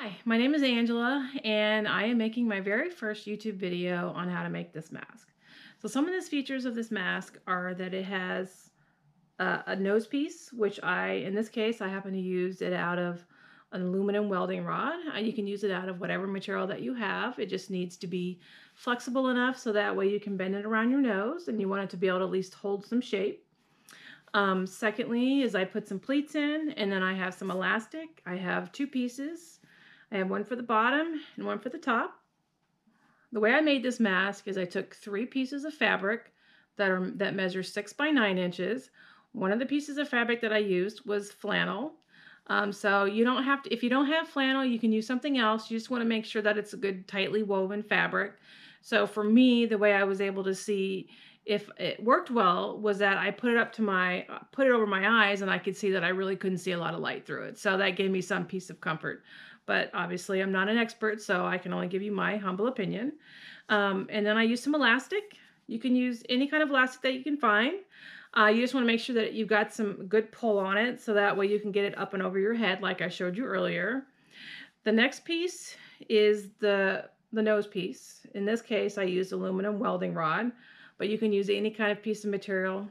Hi, my name is Angela, and I am making my very first YouTube video on how to make this mask. So some of the features of this mask are that it has a nose piece, which in this case, I happen to use it out of an aluminum welding rod. You can use it out of whatever material that you have. It just needs to be flexible enough so that way you can bend it around your nose, and you want it to be able to at least hold some shape. Secondly is I put some pleats in, and then I have some elastic. I have two pieces. I have one for the bottom and one for the top. The way I made this mask is I took three pieces of fabric that measure 6 by 9 inches. One of the pieces of fabric that I used was flannel. So you don't have to, if you don't have flannel, you can use something else. You just want to make sure that it's a good tightly woven fabric. So for me, the way I was able to see if it worked well was that I put it over my eyes, and I could see that I really couldn't see a lot of light through it. So that gave me some piece of comfort. But obviously I'm not an expert, so I can only give you my humble opinion. And then I used some elastic. You can use any kind of elastic that you can find. You just want to make sure that you've got some good pull on it, so that way you can get it up and over your head like I showed you earlier. The next piece is the nose piece. In this case, I used aluminum welding rod, but you can use any kind of piece of material.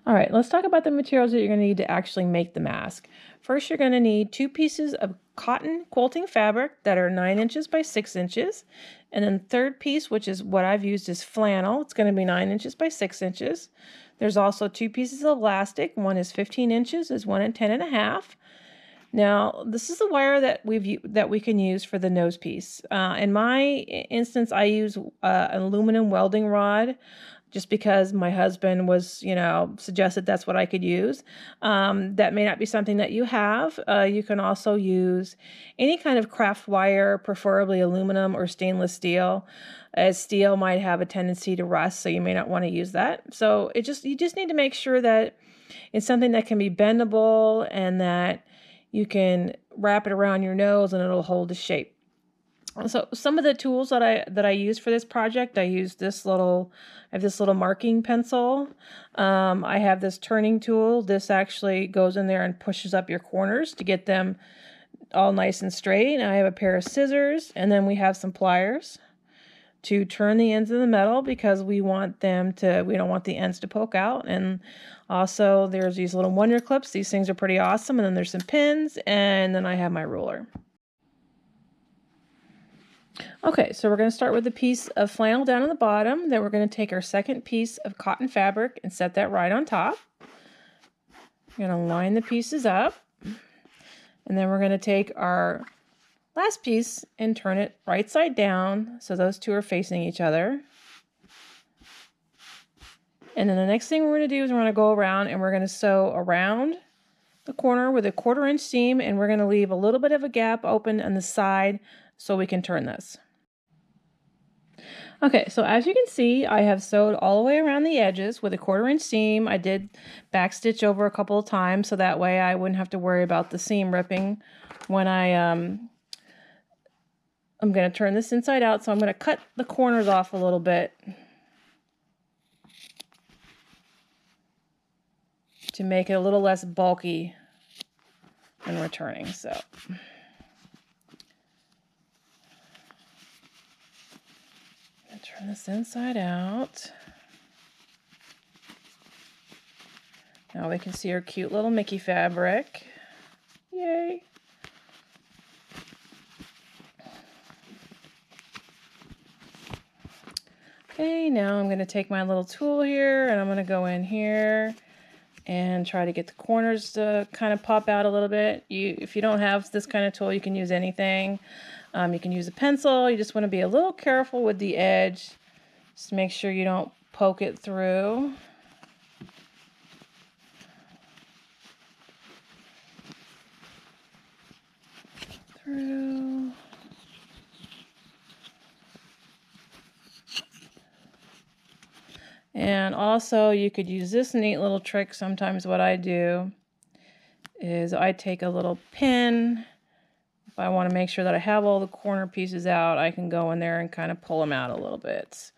All right, let's talk about the materials that you're going to need to actually make the mask. First, you're going to need two pieces of cotton quilting fabric that are 9 inches by 6 inches. And then the third piece, which is what I've used, is flannel. It's going to be 9 inches by 6 inches. There's also two pieces of elastic. One is 15 inches, is one and 10 and a half. Now, this is the wire that we can use for the nose piece. In my instance, I use an aluminum welding rod, just because my husband was, suggested that's what I could use. That may not be something that you have. You can also use any kind of craft wire, preferably aluminum or stainless steel, as steel might have a tendency to rust, so you may not want to use that. So you just need to make sure that it's something that can be bendable and that you can wrap it around your nose and it'll hold the shape. So some of the tools that I use for this project, I have this little marking pencil. I have this turning tool. This actually goes in there and pushes up your corners to get them all nice and straight. And I have a pair of scissors, and then we have some pliers to turn the ends of the metal because we don't want the ends to poke out. And also there's these little wonderclips. These things are pretty awesome. And then there's some pins, and then I have my ruler. Okay, so we're going to start with a piece of flannel down on the bottom. Then we're going to take our second piece of cotton fabric and set that right on top. We're going to line the pieces up. And then we're going to take our last piece and turn it right side down so those two are facing each other. And then the next thing we're going to do is we're going to go around and we're going to sew around the corner with a 1/4 inch seam, and we're going to leave a little bit of a gap open on the side so we can turn this. Okay, so as you can see, I have sewed all the way around the edges with a 1/4 inch seam. I did backstitch over a couple of times so that way I wouldn't have to worry about the seam ripping when I'm going to turn this inside out. So I'm going to cut the corners off a little bit to make it a little less bulky when returning. So turn this inside out. Now we can see our cute little Mickey fabric. Yay! Okay, now I'm going to take my little tool here and I'm going to go in here and try to get the corners to kind of pop out a little bit. If you don't have this kind of tool, you can use anything. You can use a pencil. You just want to be a little careful with the edge, just to make sure you don't poke it through. And also you could use this neat little trick. Sometimes what I do is I take a little pin. If I want to make sure that I have all the corner pieces out, I can go in there and kind of pull them out a little bit.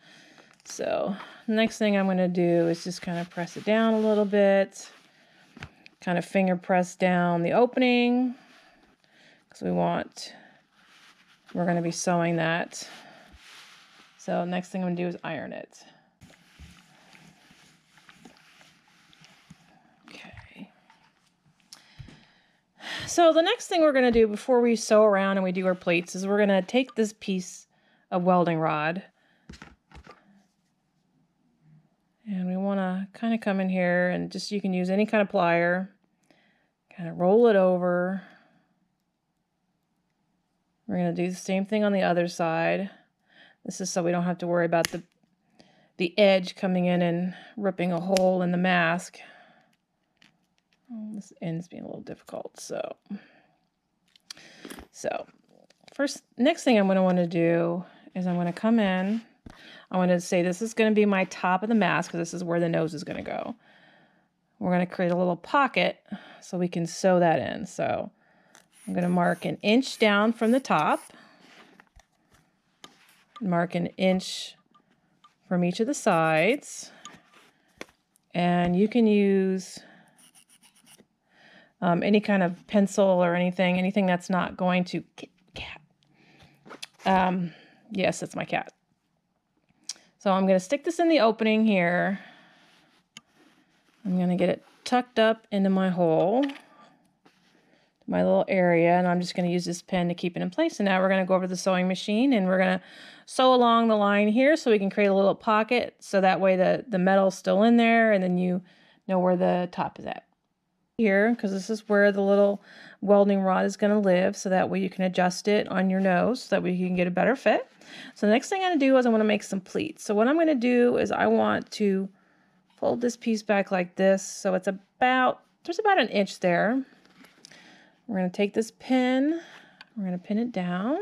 So the next thing I'm going to do is just kind of press it down a little bit, kind of finger press down the opening, because we're going to be sewing that. So next thing I'm going to do is iron it. Okay. So the next thing we're going to do before we sew around and we do our pleats is we're going to take this piece of welding rod. And we want to kind of come in here and just, you can use any kind of plier, kind of roll it over. We're going to do the same thing on the other side. This is so we don't have to worry about the edge coming in and ripping a hole in the mask. Oh, this end's being a little difficult. So next thing I'm going to want to do is I'm going to come in. I want to say this is going to be my top of the mask because this is where the nose is going to go. We're going to create a little pocket so we can sew that in. So I'm going to mark 1 inch down from the top. Mark 1 inch from each of the sides. And you can use any kind of pencil or anything that's not going to... yes, that's my cat. So I'm going to stick this in the opening here. I'm going to get it tucked up into my hole, my little area, and I'm just going to use this pen to keep it in place. And now we're going to go over to the sewing machine and we're going to sew along the line here so we can create a little pocket so that way the metal's still in there and then you know where the top is at. Here, because this is where the little welding rod is going to live, so that way you can adjust it on your nose so that way you can get a better fit. So the next thing I'm going to do is I want to make some pleats. So what I'm going to do is I want to fold this piece back like this, so it's there's about 1 inch there. We're going to take this pin, we're going to pin it down.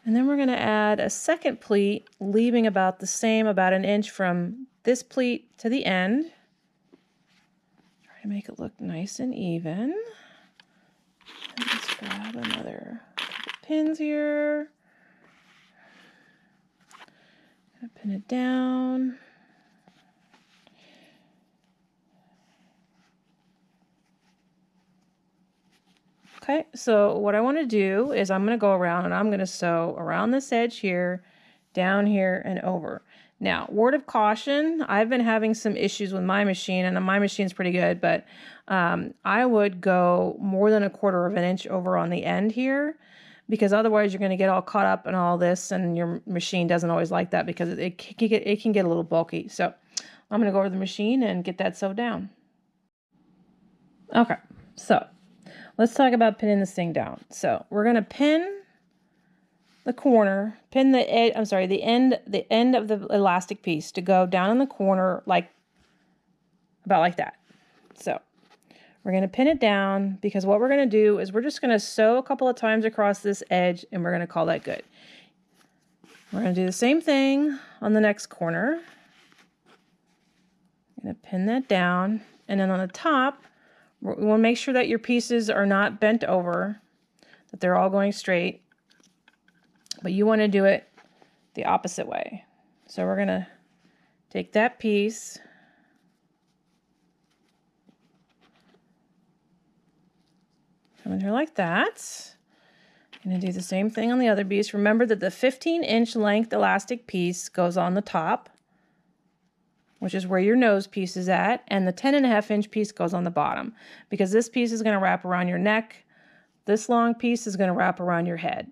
And then we're going to add a second pleat, leaving about the same, about 1 inch from this pleat to the end. Try to make it look nice and even. And let's grab another couple pins here. Pin it down. Okay, so what I want to do is I'm going to go around and I'm going to sew around this edge here, down here, and over. Now, word of caution, I've been having some issues with my machine, and my machine's pretty good, but I would go more than 1/4 of an inch over on the end here, because otherwise you're going to get all caught up in all this, and your machine doesn't always like that because it can get a little bulky. So I'm going to go over the machine and get that sewed down. Okay, so let's talk about pinning this thing down. So we're going to pin the corner, pin the edge, the end of the elastic piece to go down in the corner, about like that. So we're going to pin it down because what we're going to do is we're just going to sew a couple of times across this edge and we're going to call that good. We're going to do the same thing on the next corner. I'm going to pin that down, and then on the top, we want to make sure that your pieces are not bent over, that they're all going straight. But you want to do it the opposite way. So we're going to take that piece, come in here like that. Going to do the same thing on the other piece. Remember that the 15-inch length elastic piece goes on the top, which is where your nose piece is at, and the 10.5-inch piece goes on the bottom, because this piece is going to wrap around your neck. This long piece is going to wrap around your head.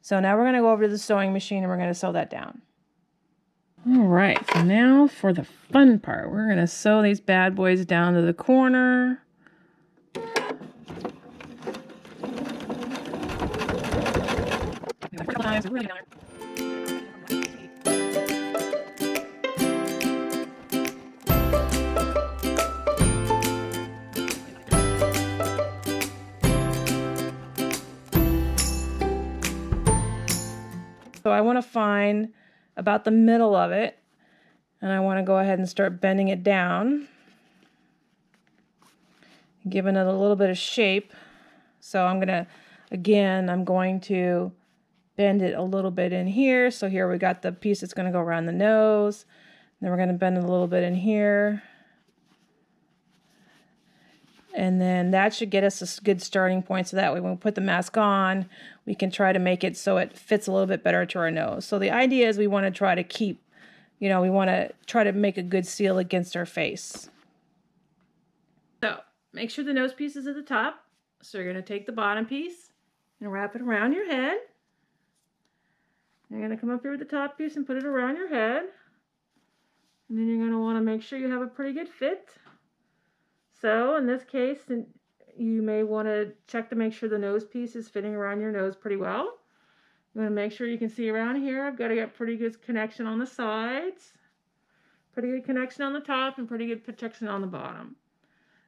So now we're going to go over to the sewing machine and we're going to sew that down. All right, so now for the fun part. We're going to sew these bad boys down to the corner. So I want to find about the middle of it, and I want to go ahead and start bending it down, giving it a little bit of shape. So I'm going to bend it a little bit in here. So here we got the piece that's going to go around the nose. Then we're going to bend it a little bit in here. And then that should get us a good starting point, so that way when we put the mask on, we can try to make it so it fits a little bit better to our nose. So the idea is we want to try to keep, we want to try to make a good seal against our face. So make sure the nose piece is at the top. So you're going to take the bottom piece and wrap it around your head. You're going to come up here with the top piece and put it around your head. And then you're going to want to make sure you have a pretty good fit. So in this case, you may want to check to make sure the nose piece is fitting around your nose pretty well. You want to make sure you can see around here. I've got to get pretty good connection on the sides, pretty good connection on the top, and pretty good protection on the bottom.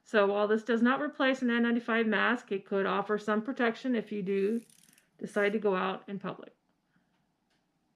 So while this does not replace an N95 mask, it could offer some protection if you do decide to go out in public.